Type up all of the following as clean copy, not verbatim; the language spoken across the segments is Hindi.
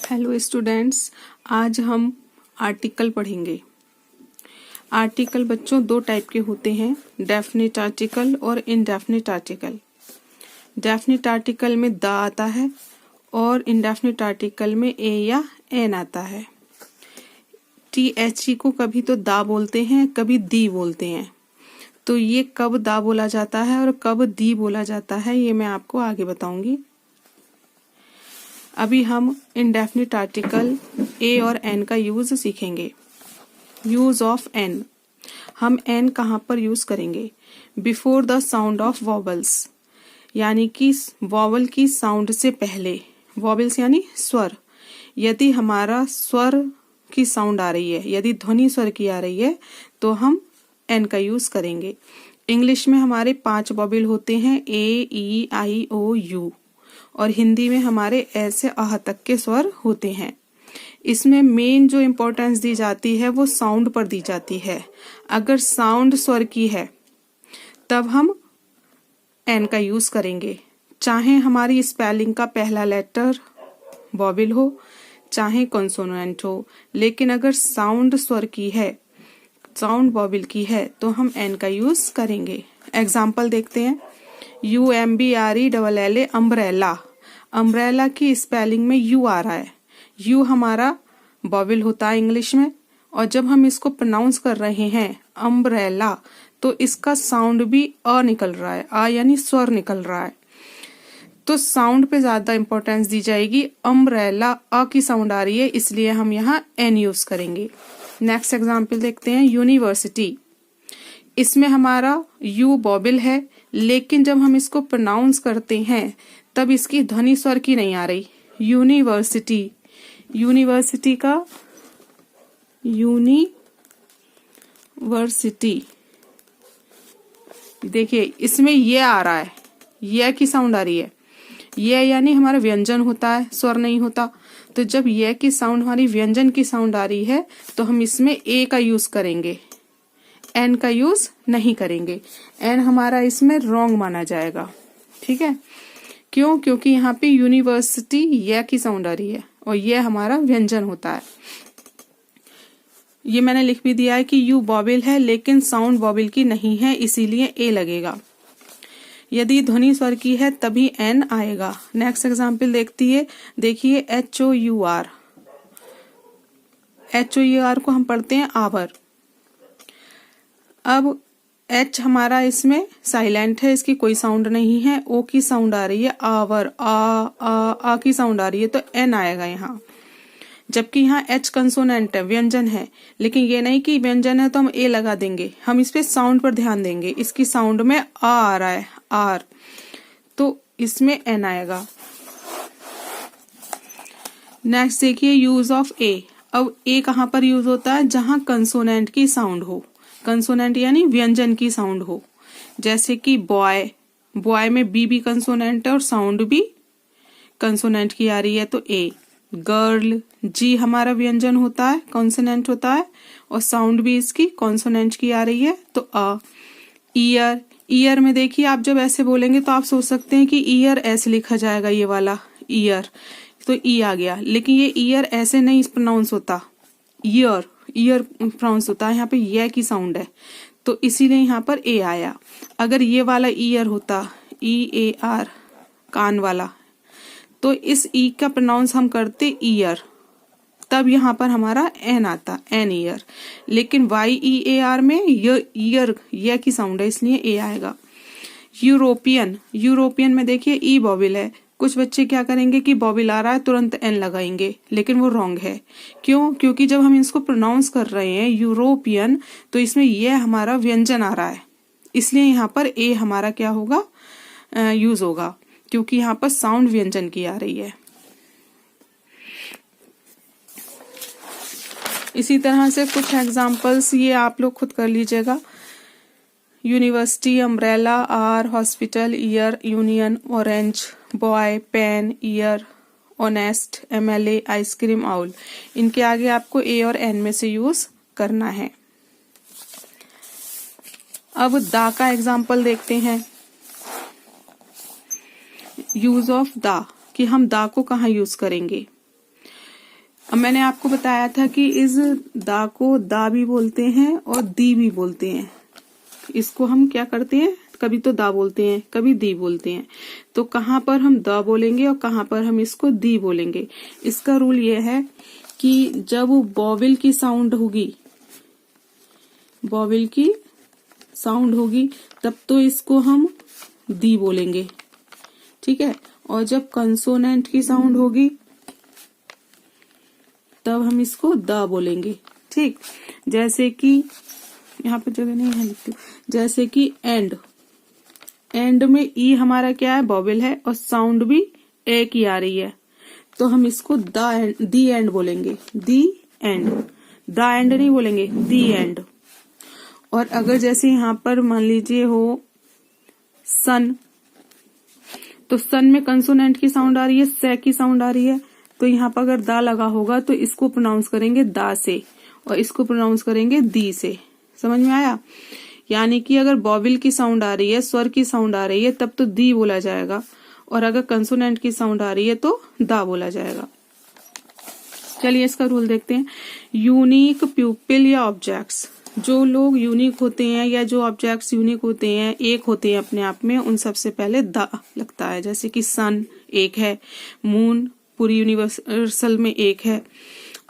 हेलो स्टूडेंट्स, आज हम आर्टिकल पढ़ेंगे। आर्टिकल बच्चों दो टाइप के होते हैं, डेफिनिट आर्टिकल और इनडेफिनिट आर्टिकल। डेफिनिट आर्टिकल में द आता है और इनडेफिनिट आर्टिकल में ए या एन आता है। THE को कभी तो दा बोलते हैं, कभी दी बोलते हैं। तो ये कब दा बोला जाता है और कब दी बोला जाता है, ये मैं आपको आगे बताऊंगी। अभी हम इनडेफिनिट आर्टिकल ए और एन का यूज सीखेंगे। यूज ऑफ एन, हम एन कहाँ पर यूज करेंगे? Before the sound of vowels, यानी कि वॉवल की साउंड से पहले। वॉवल्स यानी स्वर। यदि हमारा स्वर की साउंड आ रही है, यदि ध्वनि स्वर की आ रही है, तो हम एन का यूज करेंगे। इंग्लिश में हमारे 5 वॉवल होते हैं, ए, ई, आई, ओ, यू, और हिंदी में हमारे ऐसे आह तक के स्वर होते हैं। इसमें मेन जो इम्पोर्टेंस दी जाती है वो साउंड पर दी जाती है। अगर साउंड स्वर की है तब हम एन का यूज करेंगे, चाहे हमारी स्पेलिंग का पहला लेटर वॉवल हो, चाहे कॉन्सोनेंट हो। लेकिन अगर साउंड स्वर की है, साउंड वॉवल की है, तो हम एन का यूज करेंगे। एग्जाम्पल देखते हैं। UMBRELLA, umbrella. अम्ब्रेला की स्पेलिंग में यू आ रहा है। यू हमारा वॉवल होता है इंग्लिश में, और जब हम इसको प्रोनाउंस कर रहे हैं अम्ब्रेला, तो इसका साउंड भी अ निकल रहा है, आ यानी स्वर निकल रहा है। तो साउंड पे ज्यादा इंपॉर्टेंस दी जाएगी। अम्ब्रेला अ की साउंड आ रही है, इसलिए हम यहाँ एन यूज करेंगे। नेक्स्ट एग्जाम्पल देखते हैं। यूनिवर्सिटी, इसमें हमारा यू वॉवल है, लेकिन जब हम इसको प्रोनाउंस करते हैं तब इसकी ध्वनि स्वर की नहीं आ रही। यूनिवर्सिटी, यूनिवर्सिटी का यूनिवर्सिटी, देखिए इसमें ये आ रहा है, ये की साउंड आ रही है। ये यानी हमारा व्यंजन होता है, स्वर नहीं होता। तो जब ये की साउंड हमारी व्यंजन की साउंड आ रही है, तो हम इसमें ए का यूज करेंगे, एन का यूज नहीं करेंगे। एन हमारा इसमें रॉन्ग माना जाएगा। ठीक है, क्यों? क्योंकि यहाँ पे यूनिवर्सिटी ये की साउंड आ रही है और ये हमारा व्यंजन होता है। ये मैंने लिख भी दिया है कि यू वॉवल है लेकिन साउंड वॉवल की नहीं है, इसीलिए ए लगेगा। यदि ध्वनि स्वर की है तभी एन आएगा। नेक्स्ट एग्जाम्पल देखिए HOUR। HOUR को हम पढ़ते हैं आवर। अब एच हमारा इसमें साइलेंट है, इसकी कोई साउंड नहीं है। ओ की साउंड आ रही है, आवर, आ की साउंड आ रही है, तो एन आएगा यहाँ। जबकि यहाँ एच कंसोनेंट है, व्यंजन है, लेकिन ये नहीं कि व्यंजन है तो हम ए लगा देंगे। हम इस पे साउंड पर ध्यान देंगे। इसकी साउंड में आ रहा है, आर, तो इसमें एन आएगा। नेक्स्ट देखिए यूज ऑफ ए। अब ए कहाँ पर यूज होता है? जहां कंसोनेंट की साउंड हो। कंसोनेंट यानी व्यंजन की साउंड हो। जैसे कि बॉय, बॉय में बी भी कंसोनेंट है और साउंड भी कंसोनेंट की आ रही है, तो ए। गर्ल, जी हमारा व्यंजन होता है, कॉन्सोनेंट होता है, और साउंड भी इसकी कॉन्सोनेंट की आ रही है, तो अ। ईयर, ईयर में देखिए आप जब ऐसे बोलेंगे तो आप सोच सकते हैं कि ईयर ऐसे लिखा जाएगा, ये वाला ईयर, तो ई आ गया। लेकिन ये ईयर ऐसे नहीं प्रोनाउंस होता, ईयर, ईयर प्रोनाउंस होता है। यहाँ पे ये की साउंड है, तो इसीलिए यहाँ पर ए आया। अगर ये वाला ईयर होता, EAR, कान वाला, तो इस ई का प्रोनाउंस हम करते ईयर, तब यहाँ पर हमारा एन आता, एन ईयर। लेकिन YEAR में ये ईयर, ये की साउंड है, इसलिए ए आएगा। यूरोपियन, यूरोपियन में देखिए ई वॉवल है। कुछ बच्चे क्या करेंगे कि वॉवल आ रहा है तुरंत एन लगाएंगे, लेकिन वो रॉन्ग है। क्यों? क्योंकि जब हम इसको प्रोनाउंस कर रहे हैं यूरोपियन, तो इसमें यह हमारा व्यंजन आ रहा है, इसलिए यहाँ पर ए हमारा क्या होगा? यूज होगा, क्योंकि यहाँ पर साउंड व्यंजन की आ रही है। इसी तरह से कुछ एग्जाम्पल्स ये आप लोग खुद कर लीजिएगा। University, umbrella, R, hospital, year, union, orange, boy, pen, year, honest, MLA, ice cream, owl. इनके आगे आपको ए और एन में से यूज करना है। अब दा का एग्जाम्पल देखते हैं। यूज ऑफ दा, कि हम दा को कहाँ यूज करेंगे। अब मैंने आपको बताया था कि इस दा को दा भी बोलते हैं और दी भी बोलते हैं। इसको हम क्या करते हैं, कभी तो दा बोलते हैं, कभी दी बोलते हैं। तो कहाँ पर हम दा बोलेंगे और कहाँ पर हम इसको दी बोलेंगे। इसका रूल ये है कि जब वॉवेल की साउंड होगी, वॉवेल की साउंड होगी, तब तो इसको हम दी बोलेंगे, ठीक है। और जब कंसोनेंट की साउंड होगी तब हम इसको दा बोलेंगे, ठीक। जैसे कि यहाँ पे जगह नहीं है, लिखती हूँ। जैसे कि एंड, एंड में ई हमारा क्या है, वॉवेल है, और साउंड भी ए की आ रही है, तो हम इसको दी एंड बोलेंगे, दी एंड, द एंड नहीं बोलेंगे, दी एंड। और अगर जैसे यहाँ पर मान लीजिए हो सन, तो सन में कंसोनेंट की साउंड आ रही है, से की साउंड आ रही है, तो यहाँ पर अगर दा लगा होगा तो इसको प्रोनाउंस करेंगे दा से और इसको प्रोनाउंस करेंगे दी से। समझ में आया? यानी कि अगर वॉवेल की साउंड आ रही है, स्वर की साउंड आ रही है, तब तो दी बोला जाएगा, और अगर कंसोनेंट की साउंड आ रही है तो दा बोला जाएगा। चलिए इसका रूल देखते हैं। यूनिक प्यूपिल या ऑब्जेक्ट्स, जो लोग यूनिक होते हैं या जो ऑब्जेक्ट्स यूनिक होते हैं, एक होते हैं अपने आप में, उन सबसे पहले दा लगता है। जैसे कि सन एक है, मून पूरी यूनिवर्सल में एक है,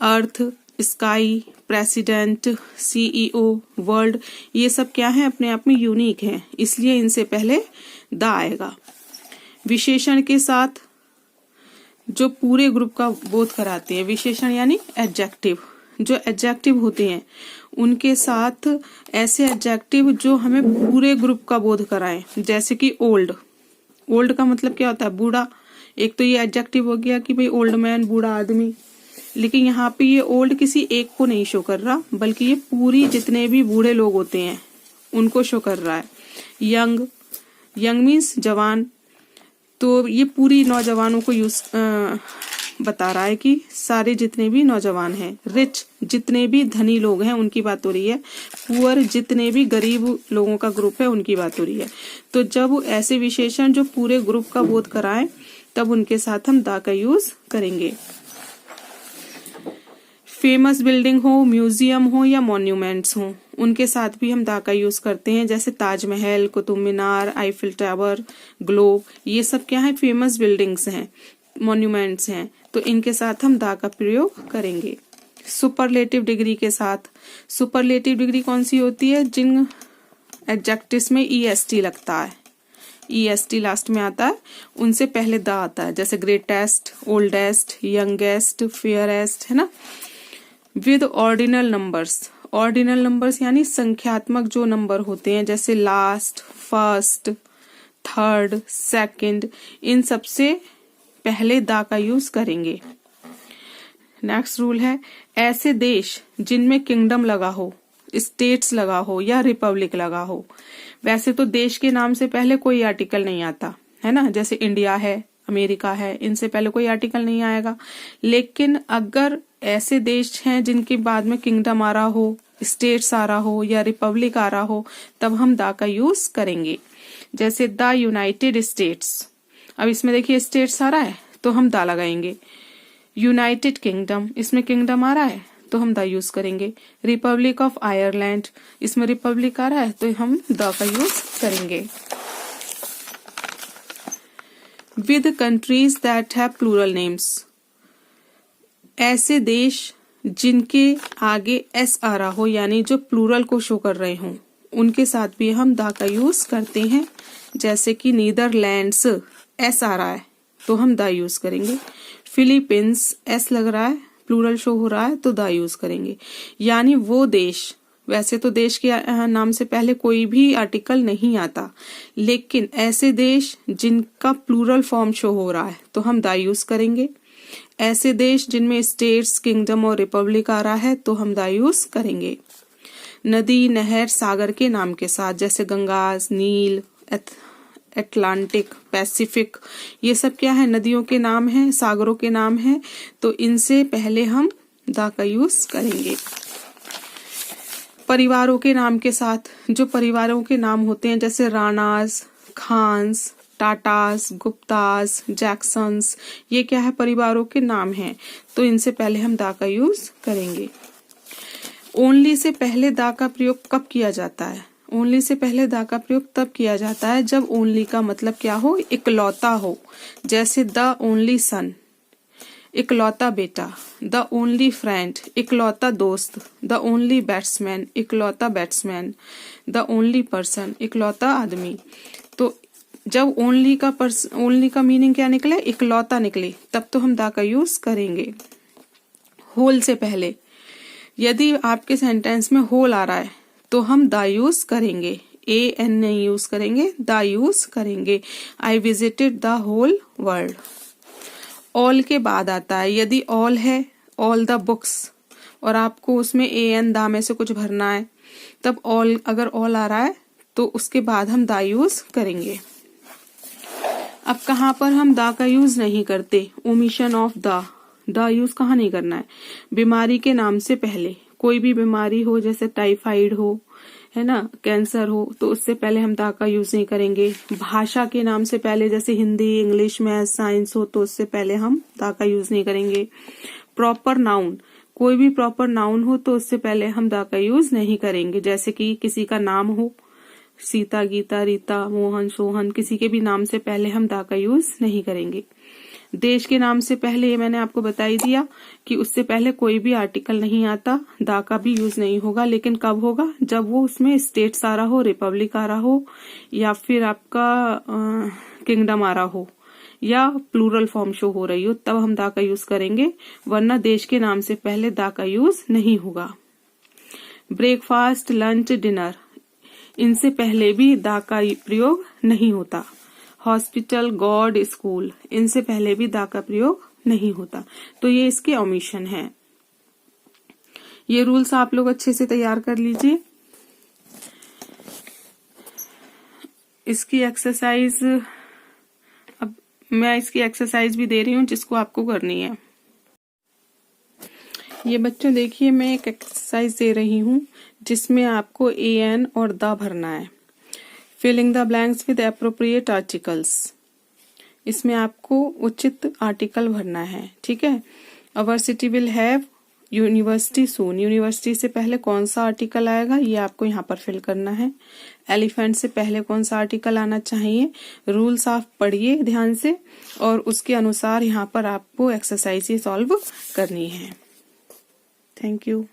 अर्थ, स्काई, प्रेसिडेंट, सीईओ, वर्ल्ड, ये सब क्या है, अपने आप में यूनिक है, इसलिए इनसे पहले दा आएगा। विशेषण के साथ जो पूरे ग्रुप का बोध कराते हैं, विशेषण यानी एडजेक्टिव, जो एडजेक्टिव होते हैं उनके साथ ऐसे एडजेक्टिव जो हमें पूरे ग्रुप का बोध कराएं। जैसे कि ओल्ड, ओल्ड का मतलब क्या होता है, बूढ़ा। एक तो ये एडजेक्टिव हो गया कि भाई ओल्ड मैन, बूढ़ा आदमी, लेकिन यहाँ पे ये ओल्ड किसी एक को नहीं शो कर रहा, बल्कि ये पूरी जितने भी बूढ़े लोग होते हैं उनको शो कर रहा है। यंग, यंग मीन्स जवान, तो ये पूरी नौजवानों को बता रहा है कि सारे जितने भी नौजवान हैं। रिच, जितने भी धनी लोग हैं उनकी बात हो रही है। पुअर, जितने भी गरीब लोगों का ग्रुप है उनकी बात हो रही है। तो जब ऐसे विशेषण जो पूरे ग्रुप का बोध कराएं तब उनके साथ हम दा का यूज करेंगे। फेमस बिल्डिंग हो, म्यूजियम हो या मॉन्यूमेंट्स हो, उनके साथ भी हम दा का यूज करते हैं। जैसे Taj Mahal, Qutub Minar, Eiffel tower, globe, ये सब क्या है, फेमस बिल्डिंग्स हैं, मॉन्यूमेंट्स हैं, तो इनके साथ हम दा का प्रयोग करेंगे। सुपरलेटिव डिग्री के साथ, सुपरलेटिव डिग्री कौन सी होती है, जिन एडजेक्टिव्स में ईएसटी लगता है, ईएसटी लास्ट में आता है, उनसे पहले दा आता है। जैसे ग्रेटेस्ट, ओल्डेस्ट, यंगेस्ट, फेयरेस्ट, है ना। With ordinal numbers, ordinal numbers यानी संख्यात्मक जो नंबर होते हैं, जैसे लास्ट, फर्स्ट, थर्ड, सेकंड, इन सबसे पहले दा का यूज करेंगे। नेक्स्ट रूल है, ऐसे देश जिनमें किंगडम लगा हो, स्टेट्स लगा हो या रिपब्लिक लगा हो। वैसे तो देश के नाम से पहले कोई आर्टिकल नहीं आता है ना, जैसे इंडिया है, अमेरिका है, इनसे पहले कोई आर्टिकल नहीं आएगा। लेकिन अगर ऐसे देश हैं जिनके बाद में किंगडम आ रहा हो, स्टेट्स आ रहा हो या रिपब्लिक आ रहा हो, तब हम दा का यूज करेंगे। जैसे द यूनाइटेड स्टेट्स, अब इसमें देखिए स्टेट्स आ रहा है तो हम दा लगाएंगे। यूनाइटेड किंगडम, इसमें किंगडम आ रहा है तो हम दा यूज करेंगे। रिपब्लिक ऑफ आयरलैंड, इसमें रिपब्लिक आ रहा है तो हम दा का यूज करेंगे। With countries that have plural names, ऐसे देश जिनके आगे एस आ रहा हो, यानी जो प्लूरल को शो कर रहे हों, उनके साथ भी हम दा का यूज करते हैं। जैसे कि नीदरलैंड्स, एस आ रहा है तो हम दा यूज करेंगे। फिलीपींस, एस लग रहा है, प्लूरल शो हो रहा है तो दा यूज करेंगे। यानी वो देश, वैसे तो देश के नाम से पहले कोई भी आर्टिकल नहीं आता, लेकिन ऐसे देश जिनका प्लूरल फॉर्म शो हो रहा है तो हम दा यूज करेंगे। ऐसे देश जिनमें स्टेट्स, किंगडम और रिपब्लिक आ रहा है तो हम दा यूज करेंगे। नदी, नहर, सागर के नाम के साथ, जैसे गंगाज, नील, अटलांटिक, पैसिफिक, ये सब क्या है, नदियों के नाम हैं, सागरों के नाम हैं, तो इनसे पहले हम दा का यूज करेंगे। परिवारों के नाम के साथ, जो परिवारों के नाम होते हैं, जैसे राणाज, खान्स, टाटास, गुप्तास, जैक्सन्स, ये क्या है, परिवारों के नाम हैं। तो इनसे पहले हम दा का यूज करेंगे। ओनली से पहले दा का प्रयोग कब किया जाता है? ओनली से पहले दा का प्रयोग तब किया जाता है जब ओनली का मतलब क्या हो, इकलौता हो। जैसे द ओनली सन, इकलौता बेटा। द ओनली फ्रेंड, इकलौता दोस्त। द ओनली बैट्समैन, इकलौता बैट्समैन। द ओनली पर्सन, इकलौता आदमी। तो जब ओनली का मीनिंग क्या निकले, इकलौता निकले, तब तो हम दा का यूज करेंगे। होल से पहले, यदि आपके सेंटेंस में होल आ रहा है तो हम दा यूज करेंगे, AN नहीं यूज करेंगे, दा यूज करेंगे। I visited the whole world. All के बाद आता है, यदि ऑल है, ऑल द बुक्स, और आपको उसमें AN दा में से कुछ भरना है, तब ऑल, अगर ऑल आ रहा है तो उसके बाद हम दा यूज करेंगे। अब कहाँ पर हम दा का यूज नहीं करते, ओमिशन ऑफ दा यूज कहाँ नहीं करना है? बीमारी के नाम से पहले, कोई भी बीमारी हो, जैसे टाइफाइड हो, है ना, कैंसर हो, तो उससे पहले हम दा का यूज नहीं करेंगे। भाषा के नाम से पहले, जैसे हिंदी, इंग्लिश, मैथ, साइंस हो, तो उससे पहले हम दा का यूज नहीं करेंगे। प्रॉपर नाउन, कोई भी प्रॉपर नाउन हो तो उससे पहले हम दा का यूज नहीं करेंगे। जैसे कि किसी का नाम हो, सीता, गीता, रीता, मोहन, सोहन, किसी के भी नाम से पहले हम दा का यूज नहीं करेंगे। देश के नाम से पहले, ये मैंने आपको बता ही दिया कि उससे पहले कोई भी आर्टिकल नहीं आता, दा का भी यूज नहीं होगा। लेकिन कब होगा? जब वो उसमें स्टेट्स आ रहा हो, रिपब्लिक आ रहा हो, या फिर आपका किंगडम आ रहा हो, या प्लूरल फॉर्म शो हो रही हो, तब हम दा का यूज करेंगे, वरना देश के नाम से पहले दा का यूज नहीं होगा। ब्रेकफास्ट, लंच, डिनर, इनसे पहले भी दा का प्रयोग नहीं होता। हॉस्पिटल, गॉड, स्कूल, इनसे पहले भी दा का प्रयोग नहीं होता। तो ये इसके ओमिशन है। ये रूल्स आप लोग अच्छे से तैयार कर लीजिए। इसकी एक्सरसाइज, अब मैं इसकी एक्सरसाइज भी दे रही हूँ जिसको आपको करनी है। ये बच्चों देखिए, मैं एक एक्सरसाइज दे रही हूँ जिसमें आपको AN और द भरना है। Filling the blanks with appropriate articles, इसमें आपको उचित आर्टिकल भरना है, ठीक है। Our city will have university soon, university से पहले कौन सा आर्टिकल आएगा ये आपको यहाँ पर फिल करना है। एलिफेंट से पहले कौन सा आर्टिकल आना चाहिए। रूल्स आप पढ़िए ध्यान से, और उसके अनुसार यहाँ पर आपको एक्सरसाइज सॉल्व करनी है। Thank you.